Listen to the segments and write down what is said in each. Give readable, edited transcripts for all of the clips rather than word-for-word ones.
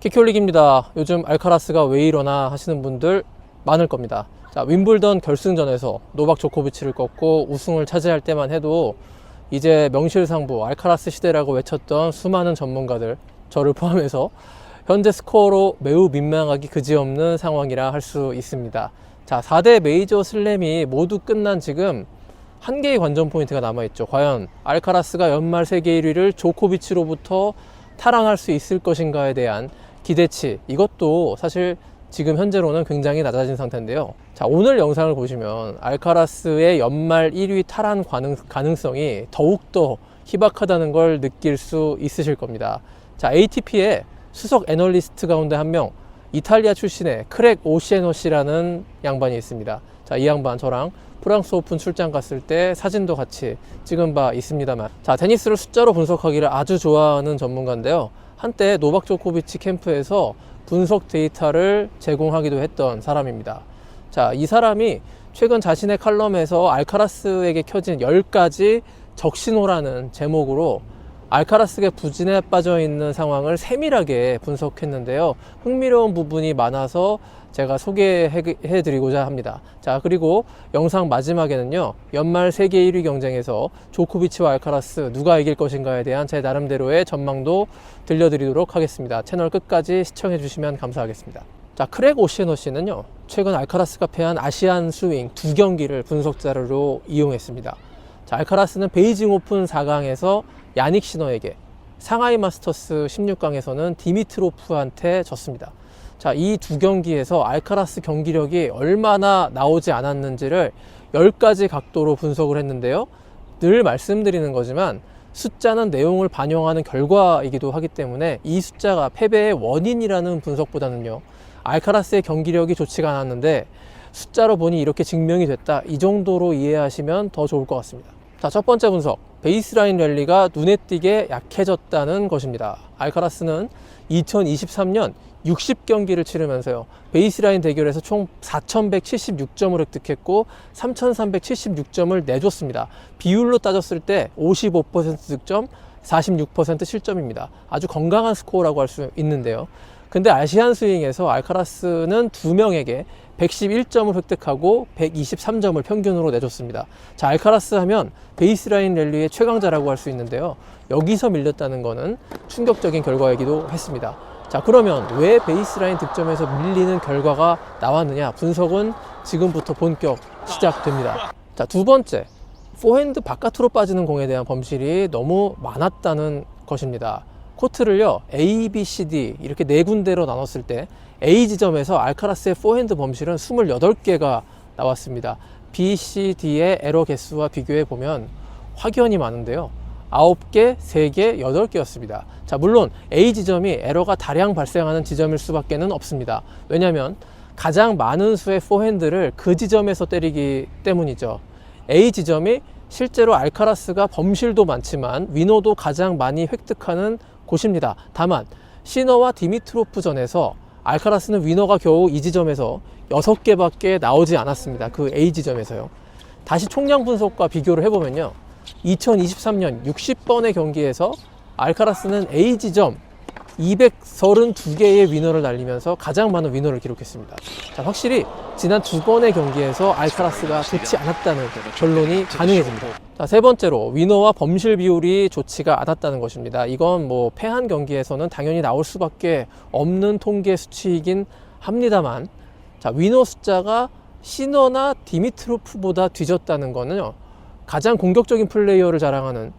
키키올릭입니다. 요즘 알카라스가 왜 이러나 하시는 분들 많을 겁니다. 자, 윈블던 결승전에서 노박 조코비치를 꺾고 우승을 차지할 때만 해도 이제 명실상부 알카라스 시대라고 외쳤던 수많은 전문가들, 저를 포함해서 현재 스코어로 매우 민망하기 그지없는 상황이라 할 수 있습니다. 자, 4대 메이저 슬램이 모두 끝난 지금 한 개의 관전 포인트가 남아있죠. 과연 알카라스가 연말 세계 1위를 조코비치로부터 탈환할 수 있을 것인가에 대한 기대치, 이것도 사실 지금 현재로는 굉장히 낮아진 상태인데요. 자, 오늘 영상을 보시면 알카라스의 연말 1위 탈환 가능성이 더욱더 희박하다는 걸 느낄 수 있으실 겁니다. 자, ATP의 수석 애널리스트 가운데 한 명, 이탈리아 출신의 크렉 오시에노시라는 양반이 있습니다. 자, 이 양반 저랑 프랑스 오픈 출장 갔을 때 사진도 같이 찍은 바 있습니다만, 자, 테니스를 숫자로 분석하기를 아주 좋아하는 전문가인데요. 한때 노박 조코비치 캠프에서 분석 데이터를 제공하기도 했던 사람입니다. 자, 이 사람이 최근 자신의 칼럼에서 알카라스에게 켜진 10가지 적신호라는 제목으로 알카라스가 부진에 빠져 있는 상황을 세밀하게 분석했는데요. 흥미로운 부분이 많아서 제가 소개해 드리고자 합니다. 자, 그리고 영상 마지막에는요, 연말 세계 1위 경쟁에서 조코비치와 알카라스 누가 이길 것인가에 대한 제 나름대로의 전망도 들려드리도록 하겠습니다. 채널 끝까지 시청해 주시면 감사하겠습니다. 자, 크렉 오시에노시는요, 최근 알카라스가 패한 아시안 스윙 2경기를 분석 자료로 이용했습니다. 자, 알카라스는 베이징 오픈 4강에서 야닉 시너에게, 상하이 마스터스 16강에서는 디미트로프한테 졌습니다. 자, 이 두 경기에서 알카라스 경기력이 얼마나 나오지 않았는지를 10가지 각도로 분석을 했는데요. 늘 말씀드리는 거지만 숫자는 내용을 반영하는 결과이기도 하기 때문에 이 숫자가 패배의 원인이라는 분석보다는요, 알카라스의 경기력이 좋지가 않았는데 숫자로 보니 이렇게 증명이 됐다, 이 정도로 이해하시면 더 좋을 것 같습니다. 자, 첫 번째 분석, 베이스라인 랠리가 눈에 띄게 약해졌다는 것입니다. 알카라스는 2023년 60경기를 치르면서요, 베이스라인 대결에서 총 4176점을 획득했고 3376점을 내줬습니다. 비율로 따졌을 때 55% 득점, 46% 실점입니다. 아주 건강한 스코어라고 할 수 있는데요. 근데 아시안 스윙에서 알카라스는 2명에게 111점을 획득하고 123점을 평균으로 내줬습니다. 자, 알카라스 하면 베이스라인 랠리의 최강자라고 할 수 있는데요. 여기서 밀렸다는 것은 충격적인 결과이기도 했습니다. 자, 그러면 왜 베이스라인 득점에서 밀리는 결과가 나왔느냐? 분석은 지금부터 본격 시작됩니다. 자, 두 번째, 포핸드 바깥으로 빠지는 공에 대한 범실이 너무 많았다는 것입니다. 코트를요, A, B, C, D 이렇게 네 군데로 나눴을 때 A 지점에서 알카라스의 포핸드 범실은 28개가 나왔습니다. B, C, D의 에러 개수와 비교해 보면 확연히 많은데요. 9개, 3개, 8개였습니다. 자, 물론 A 지점이 에러가 다량 발생하는 지점일 수밖에 없습니다. 왜냐하면 가장 많은 수의 포핸드를 그 지점에서 때리기 때문이죠. A 지점이 실제로 알카라스가 범실도 많지만 위너도 가장 많이 획득하는 곳입니다. 다만 시너와 디미트로프전에서 알카라스는 위너가 겨우 이 지점에서 6개밖에 나오지 않았습니다. 그 A 지점에서요. 다시 총량 분석과 비교를 해보면요, 2023년 60번의 경기에서 알카라스는 A 지점 232개의 위너를 날리면서 가장 많은 위너를 기록했습니다. 자, 확실히 지난 2번의 경기에서 알카라스가 좋지 않았다는 결론이 가능해집니다. 자, 세 번째로 위너와 범실 비율이 좋지가 않았다는 것입니다. 이건 뭐 패한 경기에서는 당연히 나올 수밖에 없는 통계 수치이긴 합니다만, 자, 위너 숫자가 시너나 디미트로프보다 뒤졌다는 거는요, 가장 공격적인 플레이어를 자랑하는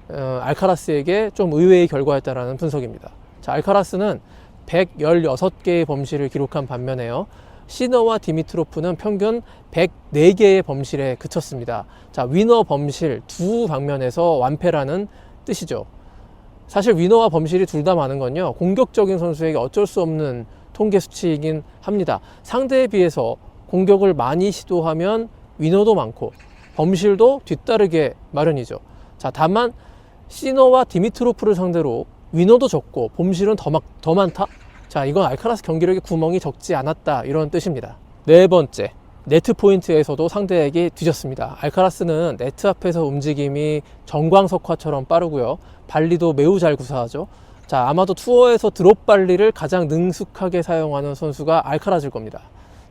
알카라스에게 좀 의외의 결과였다라는 분석입니다. 자, 알카라스는 116개의 범실을 기록한 반면에요, 시너와 디미트로프는 평균 104개의 범실에 그쳤습니다. 자, 위너 범실 두 방면에서 완패라는 뜻이죠. 사실 위너와 범실이 둘 다 많은 건요, 공격적인 선수에게 어쩔 수 없는 통계 수치이긴 합니다. 상대에 비해서 공격을 많이 시도하면 위너도 많고 범실도 뒤따르게 마련이죠. 자, 다만 시너와 디미트로프를 상대로 위너도 적고 범실은 더 많다? 자, 이건 알카라스 경기력의 구멍이 적지 않았다, 이런 뜻입니다. 네 번째, 네트 포인트에서도 상대에게 뒤졌습니다. 알카라스는 네트 앞에서 움직임이 정광석화처럼 빠르고요, 발리도 매우 잘 구사하죠. 자, 아마도 투어에서 드롭 발리를 가장 능숙하게 사용하는 선수가 알카라즈일 겁니다.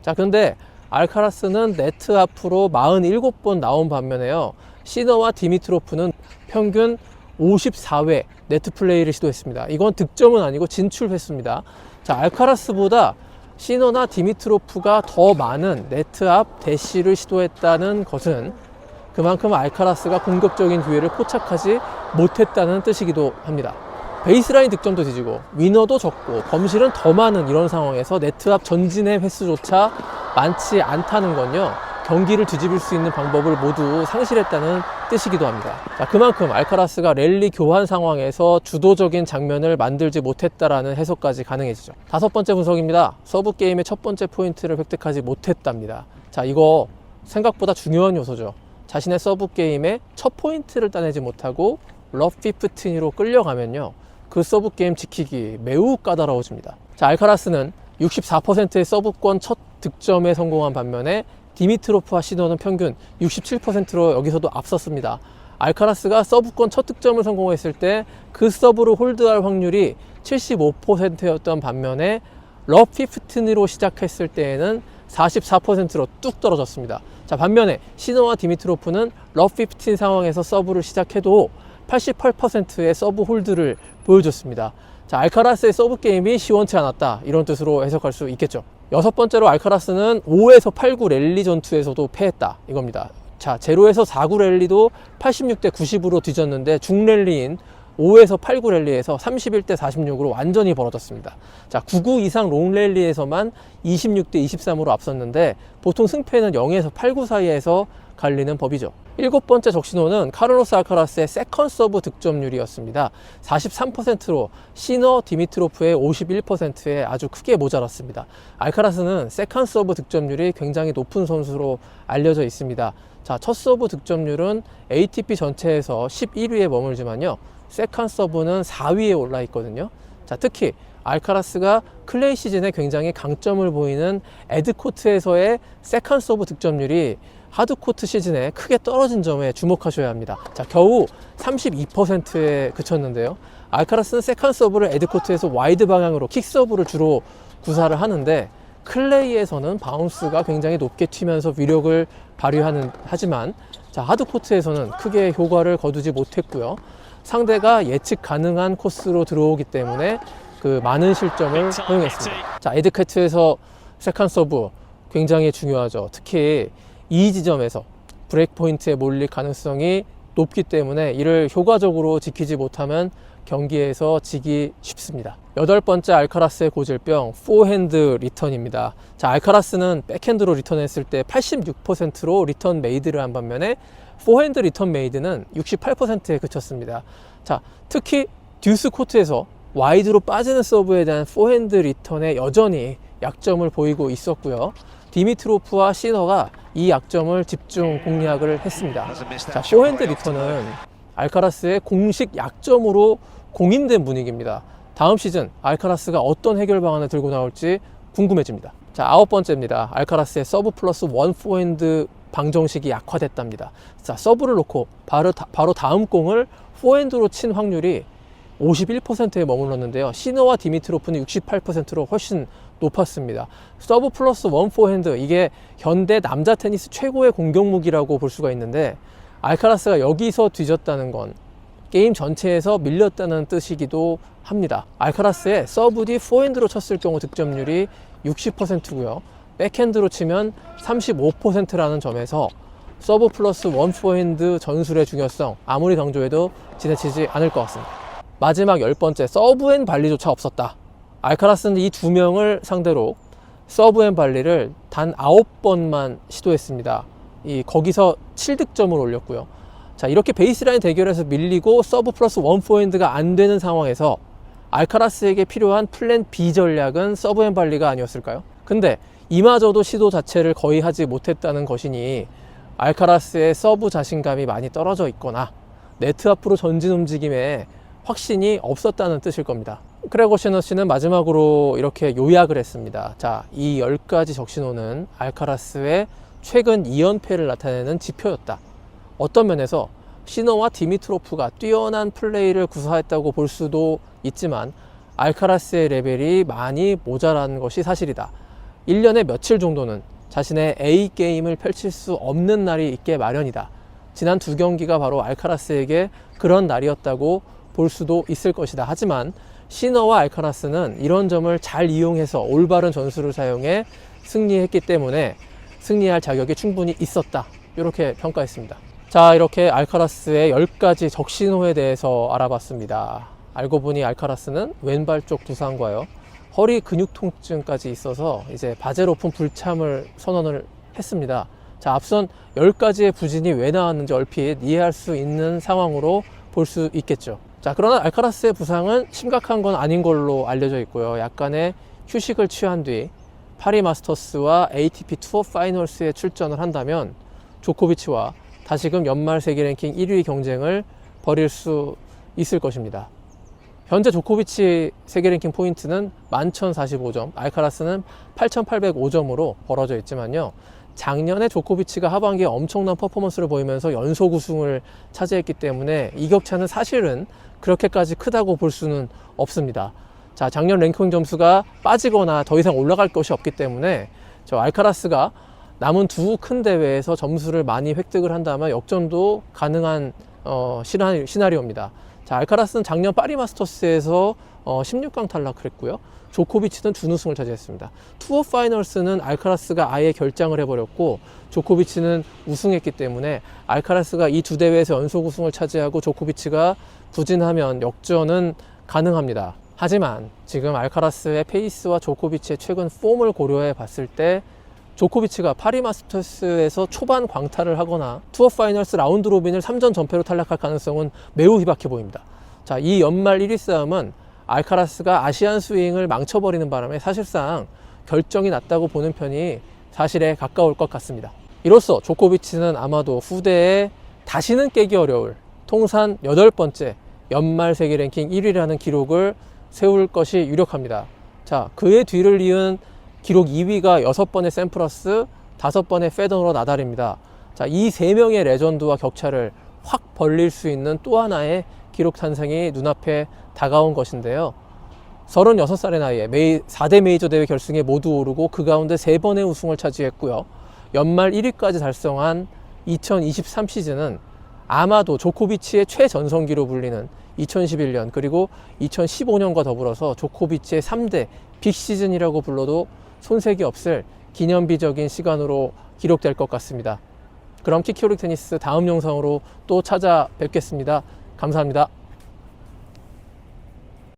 자, 근데 알카라스는 네트 앞으로 47번 나온 반면에요, 시너와 디미트로프는 평균 54회 네트 플레이를 시도했습니다. 이건 득점은 아니고 진출 횟수입니다. 자, 알카라스보다 시너나 디미트로프가 더 많은 네트 앞 대시를 시도했다는 것은 그만큼 알카라스가 공격적인 기회를 포착하지 못했다는 뜻이기도 합니다. 베이스라인 득점도 뒤지고 위너도 적고 범실은 더 많은 이런 상황에서 네트 앞 전진의 횟수조차 많지 않다는 건요, 경기를 뒤집을 수 있는 방법을 모두 상실했다는 뜻이기도 합니다. 자, 그만큼 알카라스가 랠리 교환 상황에서 주도적인 장면을 만들지 못했다라는 해석까지 가능해지죠. 다섯 번째 분석입니다. 서브 게임의 첫 번째 포인트를 획득하지 못했답니다. 자, 이거 생각보다 중요한 요소죠. 자신의 서브 게임의 첫 포인트를 따내지 못하고 러프 15로 끌려가면요, 그 서브 게임 지키기 매우 까다로워집니다. 자, 알카라스는 64%의 서브권 첫 득점에 성공한 반면에 디미트로프와 시너는 평균 67%로 여기서도 앞섰습니다. 알카라스가 서브권 첫 득점을 성공했을 때 그 서브를 홀드할 확률이 75%였던 반면에 러프 15로 시작했을 때에는 44%로 뚝 떨어졌습니다. 자, 반면에 시너와 디미트로프는 러프 15 상황에서 서브를 시작해도 88%의 서브 홀드를 보여줬습니다. 자, 알카라스의 서브 게임이 시원치 않았다, 이런 뜻으로 해석할 수 있겠죠. 여섯 번째로 알카라스는 5에서 8구 랠리 전투에서도 패했다, 이겁니다. 자, 0에서 4구 랠리도 86대 90으로 뒤졌는데 중랠리인 5에서 8구 랠리에서 31대 46으로 완전히 벌어졌습니다. 자, 9구 이상 롱 랠리에서만 26대 23으로 앞섰는데 보통 승패는 0에서 8구 사이에서 갈리는 법이죠. 일곱 번째 적신호는 카를로스 알카라스의 세컨 서브 득점률이었습니다. 43%로 시너 디미트로프의 51%에 아주 크게 모자랐습니다. 알카라스는 세컨 서브 득점률이 굉장히 높은 선수로 알려져 있습니다. 자, 첫 서브 득점률은 ATP 전체에서 11위에 머물지만요, 세컨 서브는 4위에 올라 있거든요. 자, 특히 알카라스가 클레이 시즌에 굉장히 강점을 보이는 에드코트에서의 세컨 서브 득점률이 하드코트 시즌에 크게 떨어진 점에 주목하셔야 합니다. 자, 겨우 32%에 그쳤는데요. 알카라스는 세컨 서브를 에드코트에서 와이드 방향으로 킥 서브를 주로 구사를 하는데 클레이에서는 바운스가 굉장히 높게 튀면서 위력을 하지만 자, 하드코트에서는 크게 효과를 거두지 못했고요. 상대가 예측 가능한 코스로 들어오기 때문에 그 많은 실점을 허용했습니다. 자, 에드코트에서 세컨 서브 굉장히 중요하죠. 특히 이 지점에서 브레이크 포인트에 몰릴 가능성이 높기 때문에 이를 효과적으로 지키지 못하면 경기에서 지기 쉽습니다. 여덟 번째 알카라스의 고질병, 포핸드 리턴입니다. 자, 알카라스는 백핸드로 리턴했을 때 86%로 리턴 메이드를 한 반면에 포핸드 리턴 메이드는 68%에 그쳤습니다. 자, 특히 듀스 코트에서 와이드로 빠지는 서브에 대한 포핸드 리턴에 여전히 약점을 보이고 있었고요. 디미트로프와 시너가 이 약점을 집중 공략을 했습니다. 자, 포핸드 리턴은 알카라스의 공식 약점으로 공인된 분위기입니다. 다음 시즌 알카라스가 어떤 해결 방안을 들고 나올지 궁금해집니다. 자, 아홉 번째입니다. 알카라스의 서브 플러스 원 포핸드 방정식이 약화됐답니다. 자, 서브를 놓고 바로 다음 공을 포핸드로 친 확률이 51%에 머물렀는데요. 시너와 디미트로프는 68%로 훨씬 높았습니다. 서브 플러스 원 포핸드, 이게 현대 남자 테니스 최고의 공격 무기라고 볼 수가 있는데 알카라스가 여기서 뒤졌다는 건 게임 전체에서 밀렸다는 뜻이기도 합니다. 알카라스의 서브 뒤 포핸드로 쳤을 경우 득점률이 60%고요. 백핸드로 치면 35%라는 점에서 서브 플러스 원 포핸드 전술의 중요성 아무리 강조해도 지나치지 않을 것 같습니다. 마지막 열 번째, 서브 앤 발리조차 없었다. 알카라스는 이 두 명을 상대로 서브 앤 발리를 단 9번만 시도했습니다. 거기서 7득점을 올렸고요. 자, 이렇게 베이스라인 대결에서 밀리고 서브 플러스 원 포핸드가 안 되는 상황에서 알카라스에게 필요한 플랜 B 전략은 서브 앤 발리가 아니었을까요? 근데 이마저도 시도 자체를 거의 하지 못했다는 것이니 알카라스의 서브 자신감이 많이 떨어져 있거나 네트 앞으로 전진 움직임에 확신이 없었다는 뜻일 겁니다. 크레고 시너씨는 마지막으로 이렇게 요약을 했습니다. 자, 이 10가지 적신호는 알카라스의 최근 2연패를 나타내는 지표였다. 어떤 면에서 시너와 디미트로프가 뛰어난 플레이를 구사했다고 볼 수도 있지만 알카라스의 레벨이 많이 모자란 것이 사실이다. 1년에 며칠 정도는 자신의 A게임을 펼칠 수 없는 날이 있게 마련이다. 지난 두 경기가 바로 알카라스에게 그런 날이었다고 볼 수도 있을 것이다. 하지만 시너와 알카라스는 이런 점을 잘 이용해서 올바른 전술을 사용해 승리했기 때문에 승리할 자격이 충분히 있었다. 이렇게 평가했습니다. 자, 이렇게 알카라스의 10가지 적신호에 대해서 알아봤습니다. 알고 보니 알카라스는 왼발 쪽 부상과요, 허리 근육 통증까지 있어서 이제 바젤 오픈 불참을 선언을 했습니다. 자, 앞선 10가지의 부진이 왜 나왔는지 얼핏 이해할 수 있는 상황으로 볼 수 있겠죠. 자, 그러나 알카라스의 부상은 심각한 건 아닌 걸로 알려져 있고요. 약간의 휴식을 취한 뒤 파리 마스터스와 ATP 투어 파이널스에 출전을 한다면 조코비치와 다시금 연말 세계 랭킹 1위 경쟁을 벌일 수 있을 것입니다. 현재 조코비치 세계 랭킹 포인트는 11,045점, 알카라스는 8,805점으로 벌어져 있지만요. 작년에 조코비치가 하반기에 엄청난 퍼포먼스를 보이면서 연속 우승을 차지했기 때문에 이 격차는 사실은 그렇게까지 크다고 볼 수는 없습니다. 자, 작년 랭킹 점수가 빠지거나 더 이상 올라갈 것이 없기 때문에 저 알카라스가 남은 두 큰 대회에서 점수를 많이 획득을 한다면 역전도 가능한 시나리오입니다. 자, 알카라스는 작년 파리 마스터스에서 16강 탈락을 했고요. 조코비치는 준우승을 차지했습니다. 투어 파이널스는 알카라스가 아예 결장을 해버렸고 조코비치는 우승했기 때문에 알카라스가 이 두 대회에서 연속 우승을 차지하고 조코비치가 부진하면 역전은 가능합니다. 하지만 지금 알카라스의 페이스와 조코비치의 최근 폼을 고려해 봤을 때 조코비치가 파리 마스터스에서 초반 광탈을 하거나 투어 파이널스 라운드 로빈을 3전 전패로 탈락할 가능성은 매우 희박해 보입니다. 자, 이 연말 1위 싸움은 알카라스가 아시안 스윙을 망쳐버리는 바람에 사실상 결정이 났다고 보는 편이 사실에 가까울 것 같습니다. 이로써 조코비치는 아마도 후대에 다시는 깨기 어려울 통산 8번째 연말 세계 랭킹 1위라는 기록을 세울 것이 유력합니다. 자, 그의 뒤를 이은 기록 2위가 6번의 샘프러스, 5번의 페더러, 나달입니다. 자, 이 3명의 레전드와 격차를 확 벌릴 수 있는 또 하나의 기록 탄생이 눈앞에 다가온 것인데요. 36살의 나이에 4대 메이저 대회 결승에 모두 오르고 그 가운데 3번의 우승을 차지했고요. 연말 1위까지 달성한 2023 시즌은 아마도 조코비치의 최전성기로 불리는 2011년 그리고 2015년과 더불어서 조코비치의 3대 빅시즌이라고 불러도 손색이 없을 기념비적인 시간으로 기록될 것 같습니다. 그럼 키키오릭 테니스 다음 영상으로 또 찾아뵙겠습니다. 감사합니다.